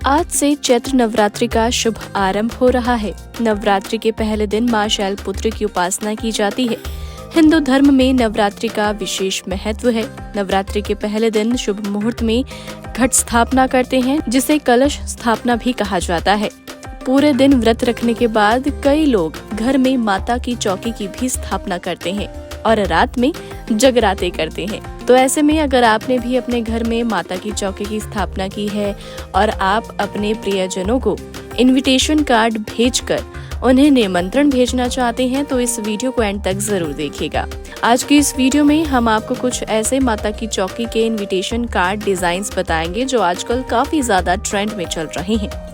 आज से चैत्र नवरात्रि का शुभ आरंभ हो रहा है। नवरात्रि के पहले दिन मां शैलपुत्री की उपासना की जाती है। हिंदू धर्म में नवरात्रि का विशेष महत्व है। नवरात्रि के पहले दिन शुभ मुहूर्त में घट स्थापना करते हैं, जिसे कलश स्थापना भी कहा जाता है। पूरे दिन व्रत रखने के बाद कई लोग घर में माता की चौकी की भी स्थापना करते हैं और रात में जगराते करते हैं। तो ऐसे में अगर आपने भी अपने घर में माता की चौकी की स्थापना की है और आप अपने प्रियजनों को इनविटेशन कार्ड भेजकर उन्हें निमंत्रण भेजना चाहते हैं तो इस वीडियो को एंड तक जरूर देखिएगा। आज की इस वीडियो में हम आपको कुछ ऐसे माता की चौकी के इनविटेशन कार्ड डिजाइन्स बताएंगे जो आजकल काफी ज्यादा ट्रेंड में चल रहे हैं।